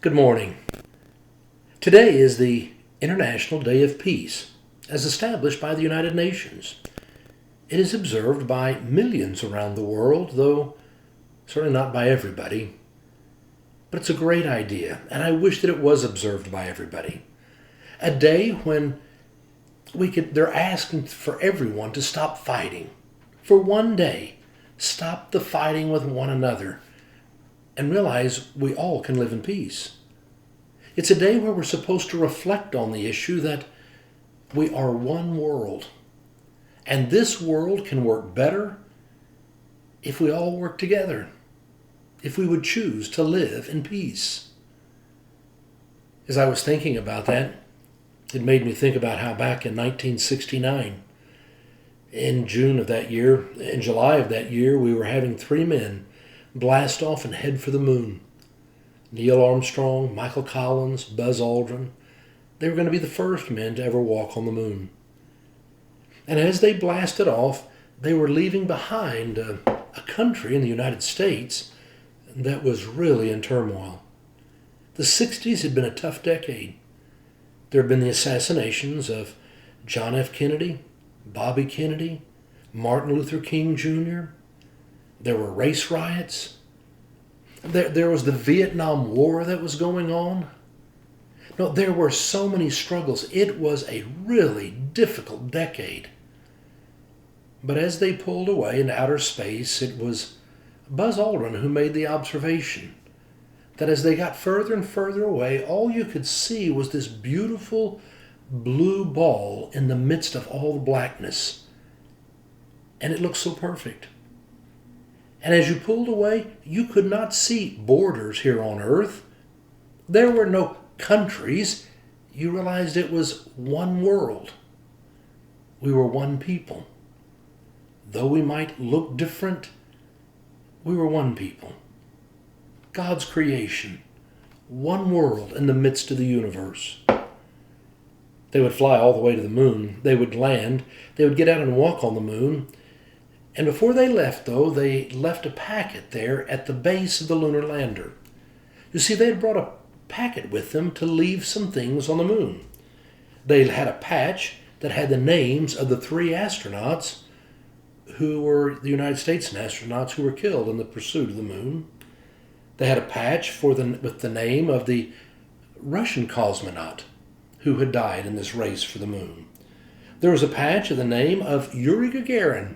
Good morning. Today is the International Day of Peace, as established by the United Nations. It is observed by millions around the world, though certainly not by everybody. But it's a great idea, and I wish that it was observed by everybody. A day when they're asking for everyone to stop fighting. For one day, stop the fighting with one another and realize we all can live in peace. It's a day where we're supposed to reflect on the issue that we are one world. And this world can work better if we all work together, if we would choose to live in peace. As I was thinking about that, it made me think about how back in 1969, in July of that year, we were having 3 men blast off and head for the moon. Neil Armstrong, Michael Collins, Buzz Aldrin. They were going to be the first men to ever walk on the moon. And as they blasted off, they were leaving behind a country in the United States that was really in turmoil. The 60s had been a tough decade. There had been the assassinations of John F. Kennedy, Bobby Kennedy, Martin Luther King Jr. There were race riots. There was the Vietnam War that was going on. No, there were so many struggles. It was a really difficult decade. But as they pulled away into outer space, it was Buzz Aldrin who made the observation that as they got further and further away, all you could see was this beautiful blue ball in the midst of all the blackness. And it looked so perfect. And as you pulled away, you could not see borders here on Earth. There were no countries. You realized it was one world. We were one people. Though we might look different, we were one people. God's creation. One world in the midst of the universe. They would fly all the way to the moon. They would land. They would get out and walk on the moon. And before they left, though, they left a packet there at the base of the lunar lander. You see, they had brought a packet with them to leave some things on the moon. They had a patch that had the names of the 3 astronauts who were the United States astronauts who were killed in the pursuit of the moon. They had a patch with the name of the Russian cosmonaut who had died in this race for the moon. There was a patch of the name of Yuri Gagarin,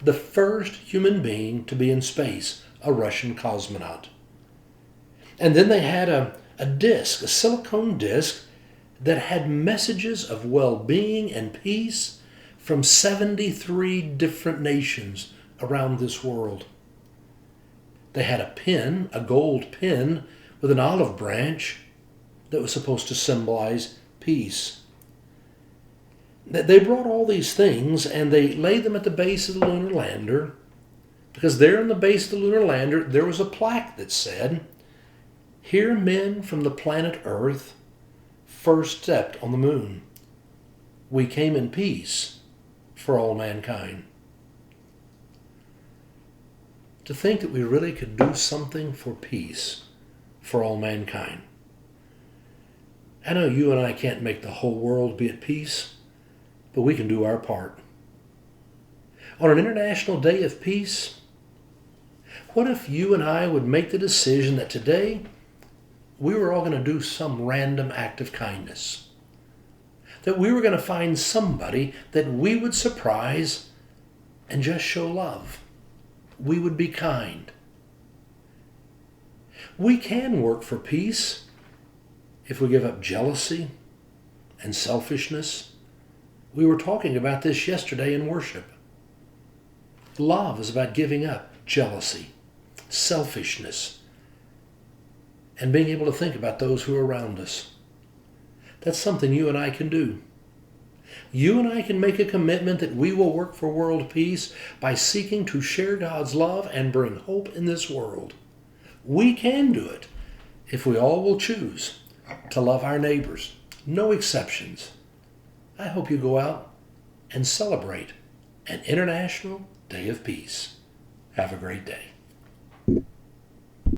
the first human being to be in space, a Russian cosmonaut. And then they had a disc, a silicone disc, that had messages of well-being and peace from 73 different nations around this world. They had a pin, a gold pin, with an olive branch that was supposed to symbolize peace. They brought all these things and they laid them at the base of the lunar lander, because there on the base of the lunar lander there was a plaque that said, "Here men from the planet Earth first stepped on the moon. We came in peace for all mankind." To think that we really could do something for peace for all mankind. I know you and I can't make the whole world be at peace, but we can do our part. On an International Day of Peace, what if you and I would make the decision that today we were all going to do some random act of kindness? That we were going to find somebody that we would surprise and just show love. We would be kind. We can work for peace if we give up jealousy and selfishness. We were talking about this yesterday in worship. Love is about giving up jealousy, selfishness, and being able to think about those who are around us. That's something you and I can do. You and I can make a commitment that we will work for world peace by seeking to share God's love and bring hope in this world. We can do it if we all will choose to love our neighbors. No exceptions. I hope you go out and celebrate an International Day of Peace. Have a great day.